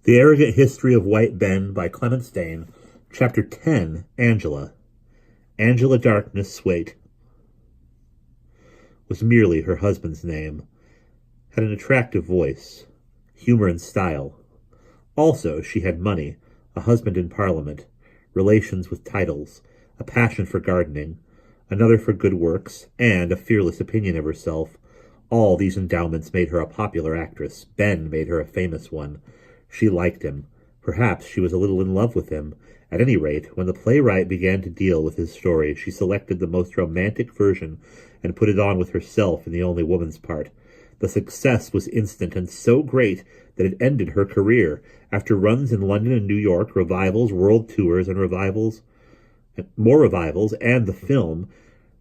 The Arrogant History of White Ben by Clemence Dane. Chapter 10, Angela. Angela Darkness Swait was merely her husband's name. Had an attractive voice, humor and style. Also, she had money, a husband in Parliament, relations with titles, a passion for gardening, another for good works, and a fearless opinion of herself. All these endowments made her a popular actress. Ben made her a famous one. She liked him. Perhaps she was a little in love with him. At any rate, when the playwright began to deal with his story, she selected the most romantic version and put it on with herself in the only woman's part. The success was instant and so great that it ended her career. After runs in London and New York, revivals, world tours, and more revivals, and the film,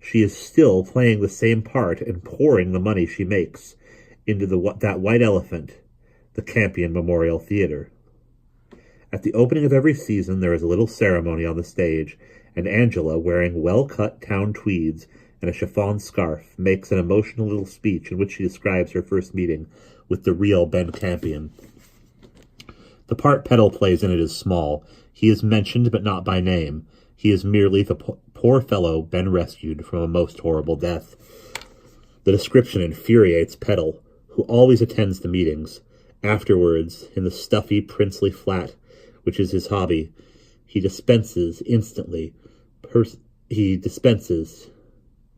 she is still playing the same part and pouring the money she makes into that white elephant, the Campion Memorial Theatre. At the opening of every season, there is a little ceremony on the stage, and Angela, wearing well-cut town tweeds and a chiffon scarf, makes an emotional little speech in which she describes her first meeting with the real Ben Campion. The part Peddle plays in it is small. He is mentioned, but not by name. He is merely the poor fellow Ben rescued from a most horrible death. The description infuriates Peddle, who always attends the meetings. Afterwards, in the stuffy, princely flat, which is his hobby, he dispenses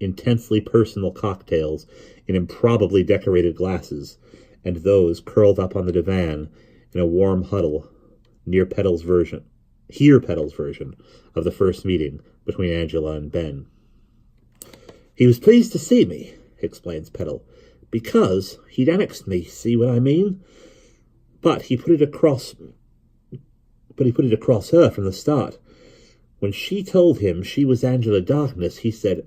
intensely personal cocktails in improbably decorated glasses, and those curled up on the divan in a warm huddle hear Peddle's version of the first meeting between Angela and Ben. "He was pleased to see me," explains Peddle, "because he'd annexed me, see what I mean? But he put it across her from the start. When she told him she was Angela Darkness, he said,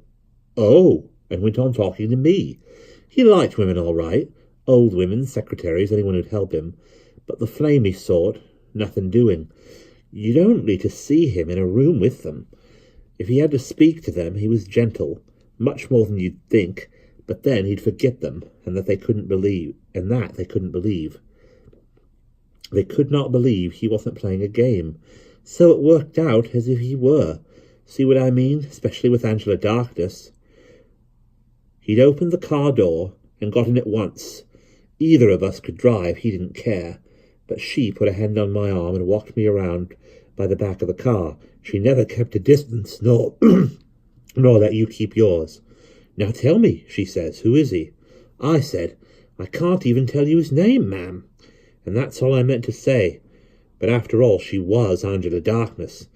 'Oh,' and went on talking to me. He liked women all right, old women, secretaries, anyone who'd help him, but the flamey sort, nothing doing. You'd only to see him in a room with them. If he had to speak to them, he was gentle, much more than you'd think, but then he'd forget them, and that they couldn't believe. They could not believe he wasn't playing a game. So it worked out as if he were. See what I mean? Especially with Angela Darkness. He'd opened the car door and got in at once. Either of us could drive, he didn't care. But she put a hand on my arm and walked me around by the back of the car. She never kept a distance, nor let you keep yours. 'Now tell me,' she says, 'who is he?' I said, 'I can't even tell you his name, ma'am.' And that's all I meant to say. But after all, she was Angela Darkness.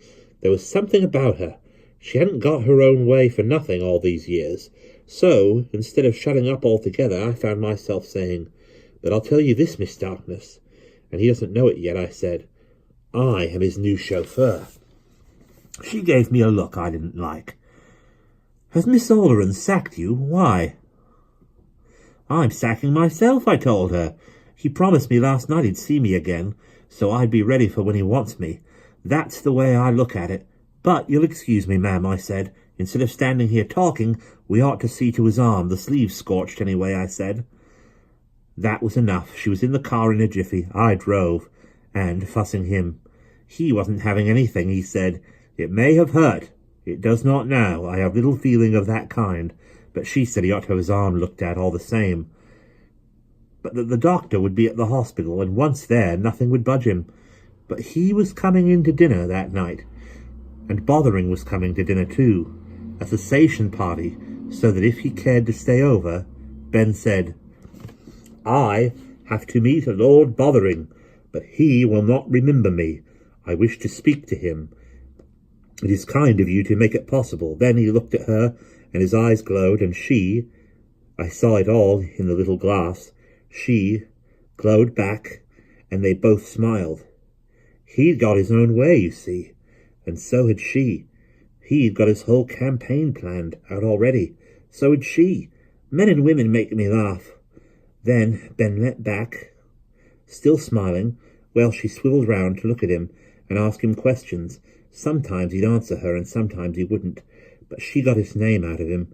There was something about her. She hadn't got her own way for nothing all these years. So, instead of shutting up altogether, I found myself saying, 'But I'll tell you this, Miss Darkness,' and he doesn't know it yet, I said, 'I am his new chauffeur.' She gave me a look I didn't like. 'Has Miss Oleron sacked you? Why?' 'I'm sacking myself,' I told her. 'He promised me last night he'd see me again, so I'd be ready for when he wants me. That's the way I look at it. But you'll excuse me, ma'am,' I said. 'Instead of standing here talking, we ought to see to his arm. The sleeve's scorched anyway,' I said. That was enough. She was in the car in a jiffy. I drove, and fussing him. He wasn't having anything, he said. 'It may have hurt. It does not now. I have little feeling of that kind.' But she said he ought to have his arm looked at all the same. But that the doctor would be at the hospital, and once there, nothing would budge him. But he was coming in to dinner that night, and Bothering was coming to dinner too, a cessation party, so that if he cared to stay over, Ben said, 'I have to meet Lord Bothering, but he will not remember me. I wish to speak to him. It is kind of you to make it possible.' Then he looked at her, and his eyes glowed, and I saw it all in the little glass, she glowed back, and they both smiled. He'd got his own way, you see, and so had she. He'd got his whole campaign planned out already. So had she. Men and women make me laugh. Then Ben leant back, still smiling, while she swiveled round to look at him and ask him questions. Sometimes he'd answer her, and sometimes he wouldn't, but she got his name out of him,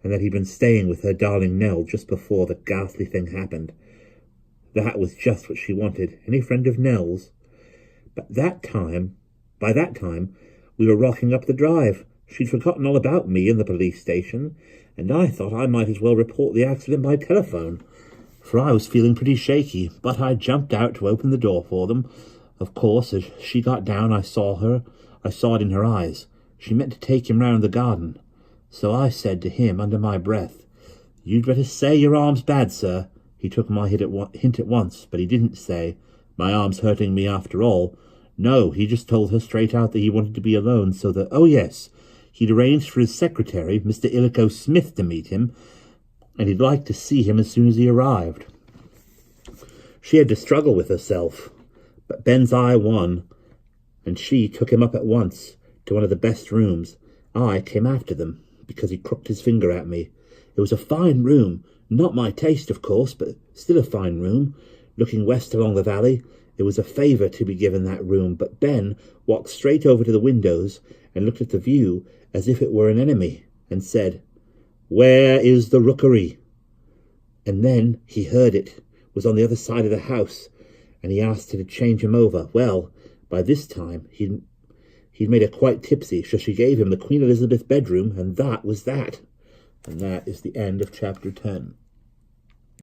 and that he'd been staying with her darling Nell just before the ghastly thing happened. That was just what she wanted. Any friend of Nell's? By that time, we were rocking up the drive. She'd forgotten all about me in the police station, and I thought I might as well report the accident by telephone, for I was feeling pretty shaky, but I jumped out to open the door for them. Of course, as she got down, I saw it in her eyes. She meant to take him round the garden. So I said to him under my breath, "You'd better say your arm's bad, sir." He took my hint at once, but he didn't say, "My arm's hurting me after all." No, he just told her straight out that he wanted to be alone, so that, oh yes, he'd arranged for his secretary, Mr. Illico Smith, to meet him, and he'd like to see him as soon as he arrived. She had to struggle with herself, but Ben's eye won, and she took him up at once to one of the best rooms. I came after them, because he crooked his finger at me. It was a fine room, not my taste, of course, but still a fine room, looking west along the valley. It was a favour to be given that room, but Ben walked straight over to the windows and looked at the view as if it were an enemy, and said, "Where is the rookery?" And then he heard it was on the other side of the house, and he asked her to change him over. Well, by this time he'd made her quite tipsy, so she gave him the Queen Elizabeth bedroom, and that was that. And that is the end of chapter 10.